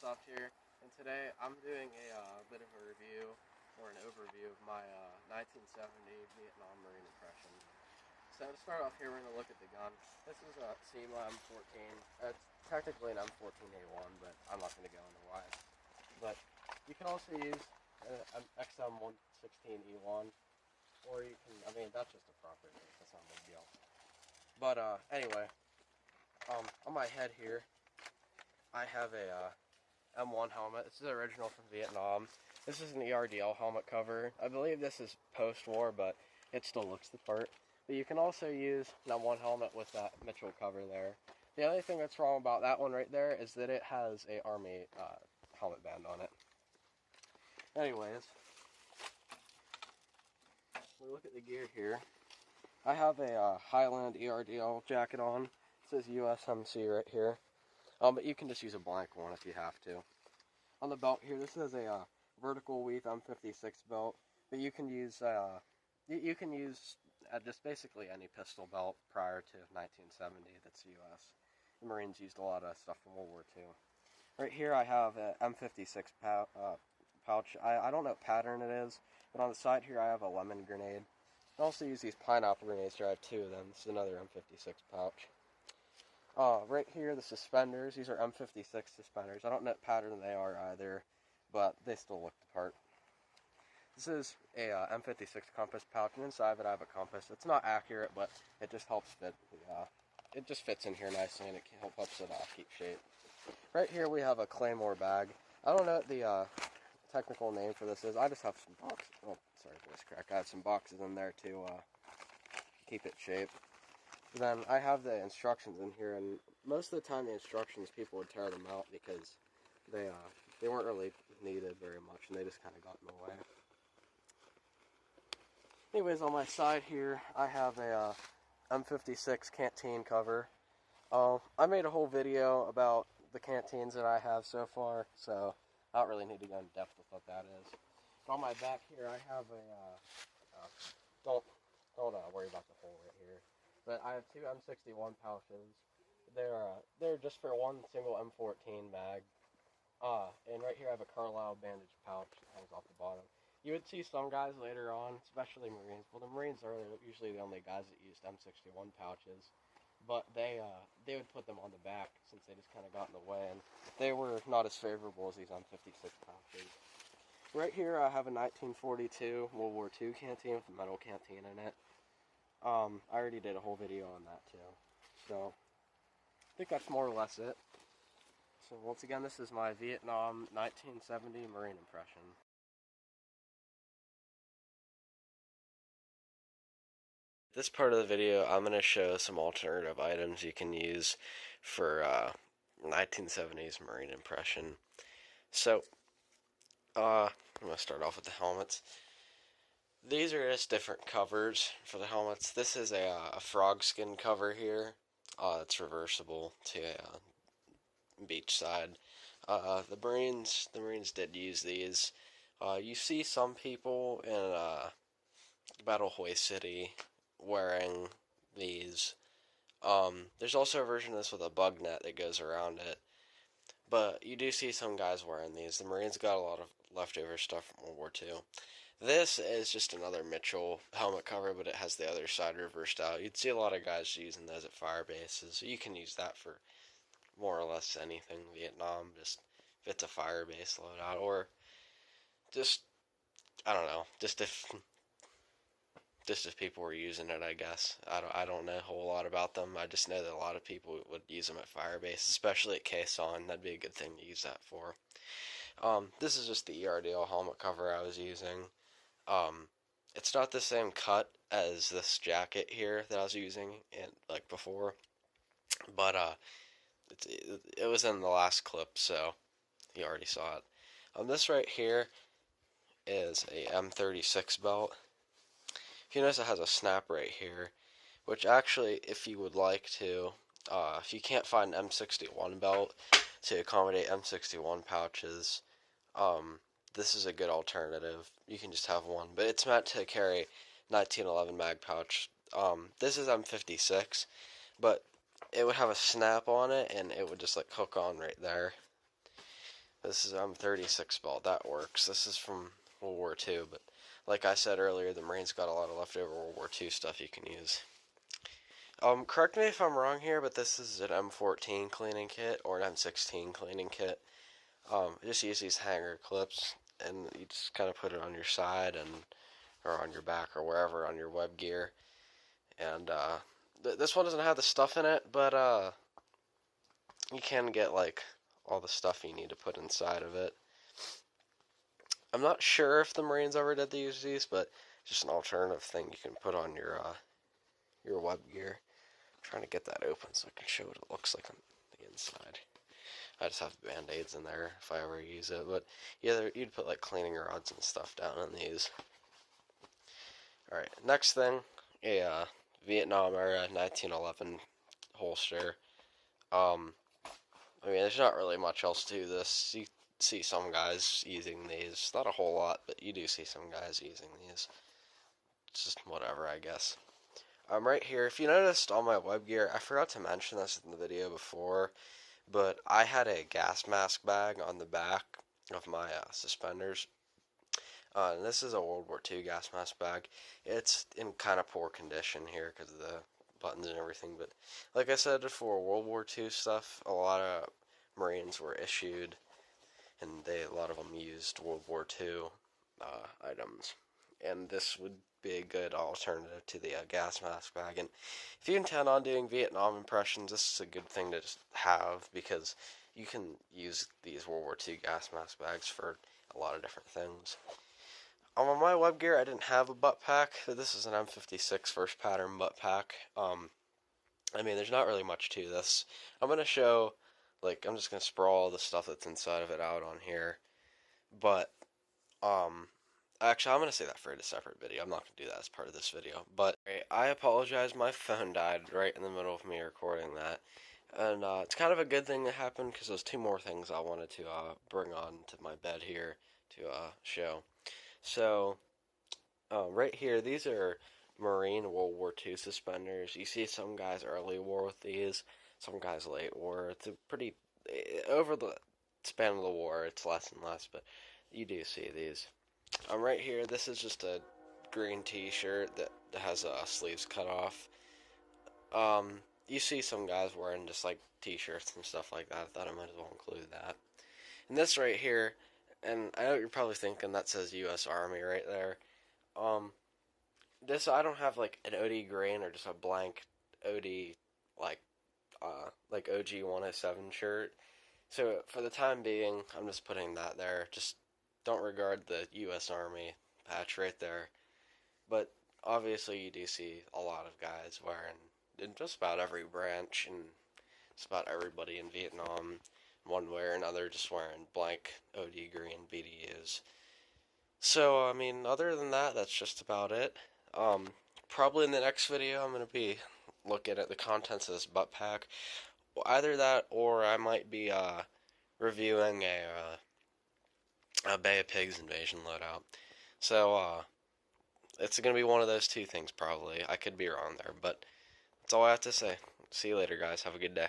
stuff here, and today I'm doing a bit of a review or an overview of my 1970 Vietnam Marine impression. So to start off here, we're going to look at the gun. This is a SEMA M14. It's technically an M14A1, but I'm not going to go into why. But you can also use an XM116E1, or you can, that's just a proper name. That's not a big deal. But anyway, on my head here, I have a M1 helmet. This is the original from Vietnam. This is an ERDL helmet cover. I believe this is post-war, but it still looks the part. But you can also use an M1 helmet with that Mitchell cover there. The only thing that's wrong about that one right there is that it has a Army helmet band on it. Anyways, we look at the gear here. I have a Highland ERDL jacket on. It says USMC right here. But you can just use a blank one if you have to. On the belt here, this is a vertical weave M56 belt, but you can use just basically any pistol belt prior to 1970 that's US. The Marines used a lot of stuff from World War II. Right here I have an M56 pouch. I don't know what pattern it is, but on the side here I have a lemon grenade. I also use these pineapple grenades here. I have two of them. This is another M56 pouch. Right here, the suspenders. These are M56 suspenders. I don't know what pattern they are either, but they still look the part. This is a M56 compass pouch, and inside of it I have a compass. It's not accurate, but it just helps fit. It just fits in here nicely, and it helps it keep shape. Right here we have a Claymore bag. I don't know what the technical name for this is. I just have some boxes. Oh, sorry, voice crack. I have some boxes in there to keep it shaped. Then I have the instructions in here, and most of the time the instructions people would tear them out because they weren't really needed very much, and they just kind of got in the way. Anyways, on my side here, I have a M56 canteen cover. I made a whole video about the canteens that I have so far, so I don't really need to go in depth with what that is. But on my back here, I have don't worry about the hole right here. But I have two M61 pouches. They're just for one single M14 mag. And right here I have a Carlisle bandage pouch that hangs off the bottom. You would see some guys later on, especially Marines. Well, the Marines are usually the only guys that used M61 pouches. But they would put them on the back since they just kind of got in the way, and they were not as favorable as these M56 pouches. Right here I have a 1942 World War II canteen with a metal canteen in it. I already did a whole video on that too. So I think that's more or less it. So once again, this is my Vietnam 1970 Marine impression. This part of the video, I'm going to show some alternative items you can use for 1970s Marine impression. So, I'm going to start off with the helmets. These are just different covers for the helmets. This is a frog skin cover here. It's reversible to beach side. The Marines did use these. You see some people in Battle Hoy City wearing these. There's also a version of this with a bug net that goes around it. But you do see some guys wearing these. The Marines got a lot of leftover stuff from World War II. This is just another Mitchell helmet cover, but it has the other side reversed out. You'd see a lot of guys using those at fire bases, so you can use that for more or less anything Vietnam, just if it's a fire base loadout, or just, I don't know, just if people were using it, I guess. I don't know a whole lot about them. I just know that a lot of people would use them at fire base, especially at Quezon. That'd be a good thing to use that for. This is just the ERDL helmet cover I was using. It's not the same cut as this jacket here that I was using like before, but it was in the last clip, so you already saw it. This right here is a M36 belt. If you notice, it has a snap right here, which actually, if you would like to, if you can't find an M61 belt to accommodate M61 pouches, this is a good alternative. You can just have one, but it's meant to carry 1911 mag pouch. This is M56, but it would have a snap on it, and it would just like hook on right there. This is 36 ball. That works. This is from World War II, but like I said earlier, the Marines got a lot of leftover World War II stuff you can use. Correct me if I'm wrong here, but this is an M14 cleaning kit or an M16 cleaning kit. Just use these hanger clips, and you just kind of put it on your side and or on your back or wherever on your web gear. And this one doesn't have the stuff in it, but you can get like all the stuff you need to put inside of it. I'm not sure if the Marines ever did use these, but just an alternative thing you can put on your web gear. I'm trying to get that open so I can show what it looks like on the inside. I just have band-aids in there if I ever use it, but yeah, you'd put like cleaning rods and stuff down in these. Alright, next thing, a Vietnam era 1911 holster. I mean, there's not really much else to this. You see some guys using these. Not a whole lot, but you do see some guys using these. It's just whatever, I guess. Right here, if you noticed on my web gear, I forgot to mention this in the video before, but I had a gas mask bag on the back of my suspenders. And this is a World War II gas mask bag. It's in kind of poor condition here because of the buttons and everything, but like I said, for World War II stuff, a lot of Marines were issued, and a lot of them used World War II items, and this would be a good alternative to the gas mask bag. And if you intend on doing Vietnam impressions, this is a good thing to just have, because you can use these World War II gas mask bags for a lot of different things. On my web gear, I didn't have a butt pack, but this is an M56 first pattern butt pack. I mean, there's not really much to this. I'm going to show, like, I'm just going to sprawl the stuff that's inside of it out on here. But, actually, I'm going to say that for a separate video. I'm not going to do that as part of this video. But, I apologize, my phone died right in the middle of me recording that. And, it's kind of a good thing that happened, because there's two more things I wanted to, bring on to my bed here to, show. So, right here, these are Marine World War II suspenders. You see some guys early war with these, some guys late war. It's a pretty, over the span of the war, it's less and less, but you do see these. Right here, this is just a green t-shirt that has sleeves cut off. You see some guys wearing just like t-shirts and stuff like that. I thought I might as well include that. And this right here, and I know you're probably thinking that says U.S. Army right there. This, I don't have like an OD grain or just a blank OD like OG 107 shirt. So for the time being, I'm just putting that there. Just don't regard the U.S. Army patch right there. But obviously, you do see a lot of guys wearing in just about every branch, and just about everybody in Vietnam, one way or another, just wearing blank OD green BDUs. So, I mean, other than that, that's just about it. Probably in the next video, I'm going to be looking at the contents of this butt pack. Either that, or I might be reviewing a Bay of Pigs invasion loadout. So, it's going to be one of those two things, probably. I could be wrong there, but that's all I have to say. See you later, guys. Have a good day.